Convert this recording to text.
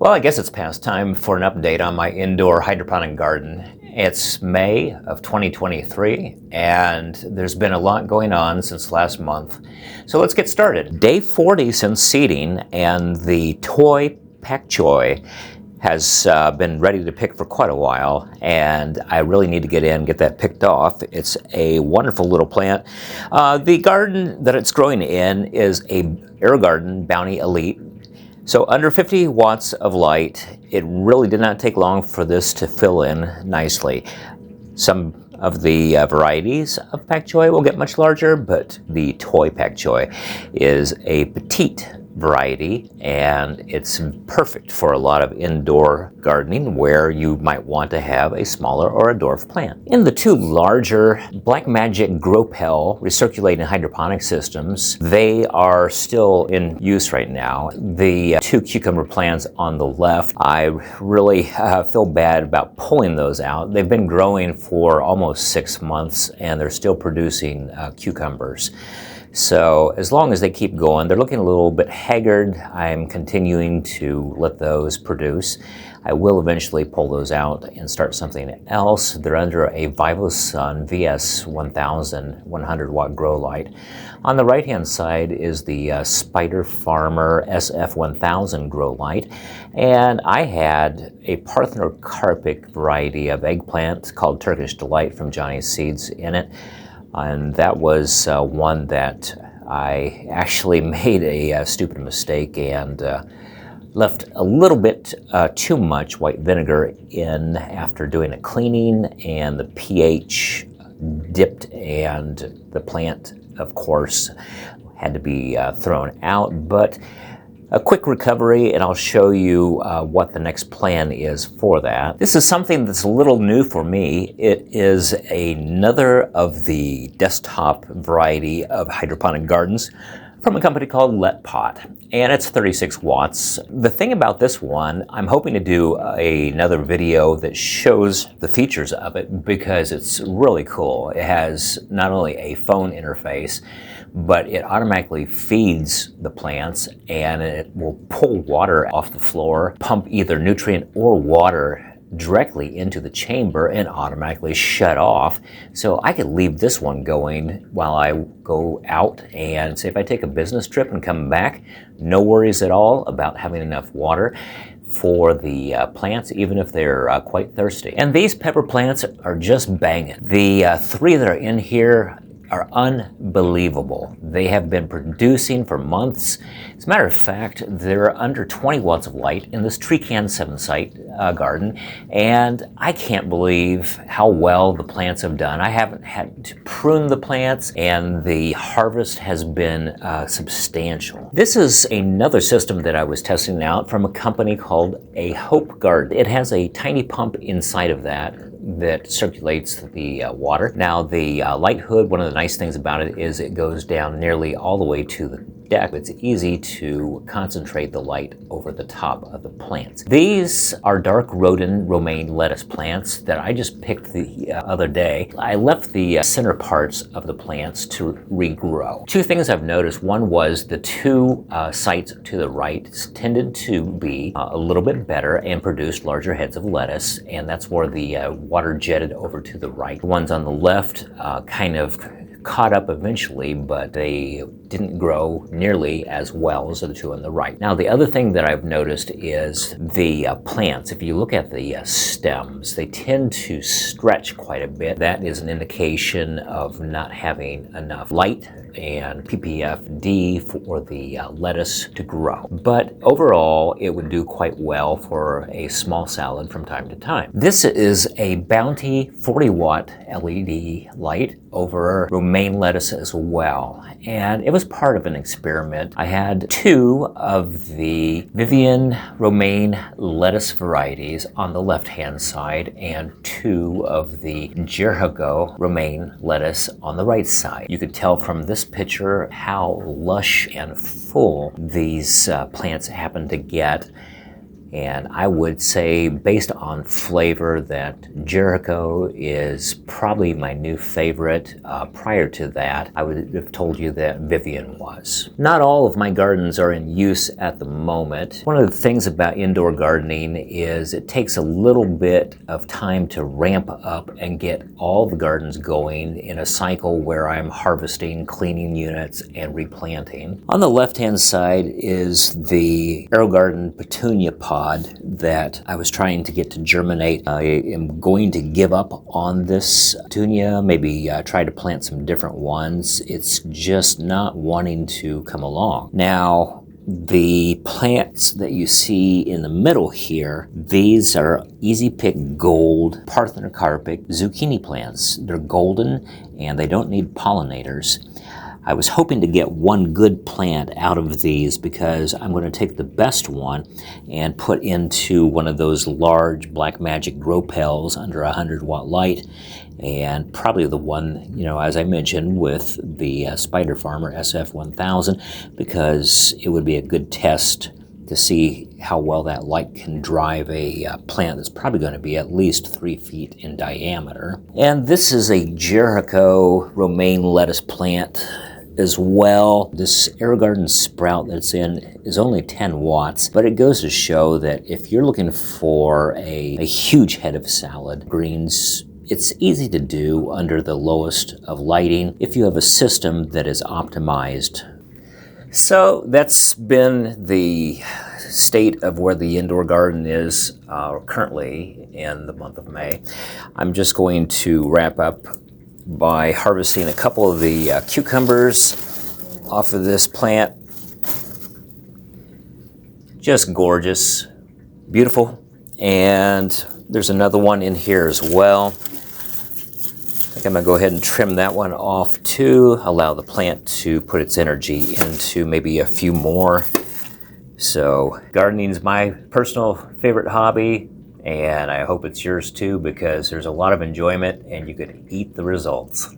Well, I guess it's past time for an update on my indoor hydroponic garden. It's May of 2023, and there's been a lot going on since last month. So let's get started. Day 40 since seeding, and the toy Pak Choy has been ready to pick for quite a while, and I really need to get that picked off. It's a wonderful little plant. The garden that it's growing in is a AeroGarden Bounty Elite. So under 50 watts of light, it really did not take long for this to fill in nicely. Some of the varieties of Pak Choy will get much larger, but the toy Pak Choy is a petite variety, and it's perfect for a lot of indoor gardening where you might want to have a smaller or a dwarf plant. In the two larger Black Magic Gropeel recirculating hydroponic systems, they are still in use right now. The two cucumber plants on the left, I really feel bad about pulling those out. They've been growing for almost 6 months and they're still producing cucumbers. So as long as they keep going, they're looking a little bit haggard. I'm continuing to let those produce. I will eventually pull those out and start something else. They're under a Vivosun VS1000 100 watt grow light. On the right hand side is the Spider Farmer SF1000 grow light. And I had a Parthenocarpic variety of eggplant called Turkish Delight from Johnny's Seeds in it. And that was one that I actually made a stupid mistake and left a little bit too much white vinegar in after doing a cleaning, and the pH dipped, and the plant, of course, had to be thrown out. But a quick recovery, and I'll show you what the next plan is for that. This is something that's a little new for me. It is another of the desktop variety of hydroponic gardens from a company called Letpot, and it's 36 watts. The thing about this one, I'm hoping to do another video that shows the features of it because it's really cool. It has not only a phone interface, but it automatically feeds the plants, and it will pull water off the floor, pump either nutrient or water directly into the chamber and automatically shut off. So I could leave this one going while I go out, and say if I take a business trip and come back, no worries at all about having enough water for the plants, even if they're quite thirsty. And these pepper plants are just banging. The three that are in here are unbelievable. They have been producing for months. As a matter of fact, they're under 20 watts of light in this tree can 7-site garden, and I can't believe how well the plants have done. I haven't had to prune the plants, and the harvest has been substantial. This is another system that I was testing out from a company called AeroGarden. It has a tiny pump inside of that circulates the water. Now the light hood, one of the nice things about it is it goes down nearly all the way to the deck. It's easy to concentrate the light over the top of the plants. These are dark rodent romaine lettuce plants that I just picked the other day. I left the center parts of the plants to regrow. Two things I've noticed. One was the two sites to the right tended to be a little bit better and produced larger heads of lettuce, and that's where the water jetted over to the right. The ones on the left kind of caught up eventually, but they didn't grow nearly as well as the two on the right. Now, the other thing that I've noticed is the plants. If you look at the stems, they tend to stretch quite a bit. That is an indication of not having enough light and ppfd for the lettuce to grow. But overall, it would do quite well for a small salad from time to time. This is a Bounty 40 watt LED light over romaine lettuce as well, and it was part of an experiment. I had two of the Vivian romaine lettuce varieties on the left hand side and two of the Neoprene romaine lettuce on the right side. You could tell from this picture how lush and full these plants happen to get. And I would say, based on flavor, that Jericho is probably my new favorite. Prior to that, I would have told you that Vivian was. Not all of my gardens are in use at the moment. One of the things about indoor gardening is it takes a little bit of time to ramp up and get all the gardens going in a cycle where I'm harvesting, cleaning units, and replanting. On the left-hand side is the AeroGarden Petunia pod that I was trying to get to germinate. I am going to give up on this Petunia, maybe try to plant some different ones. It's just not wanting to come along. Now, the plants that you see in the middle here, these are Easy Pick Gold Parthenocarpic zucchini plants. They're golden and they don't need pollinators. I was hoping to get one good plant out of these because I'm going to take the best one and put into one of those large Blackmagic Gropeels under 100-watt light, and probably the one, you know, as I mentioned, with the Spider Farmer SF1000, because it would be a good test to see how well that light can drive a plant that's probably going to be at least 3 feet in diameter. And this is a Jericho romaine lettuce plant as well. This AeroGarden Sprout that's in is only 10 watts, but it goes to show that if you're looking for a huge head of salad greens, it's easy to do under the lowest of lighting if you have a system that is optimized. So that's been the state of where the indoor garden is currently in the month of May. I'm just going to wrap up by harvesting a couple of the cucumbers off of this plant. Just gorgeous, beautiful. And there's another one in here as well. I think I'm gonna go ahead and trim that one off too, allow the plant to put its energy into maybe a few more. So gardening is my personal favorite hobby, and I hope it's yours too, because there's a lot of enjoyment and you could eat the results.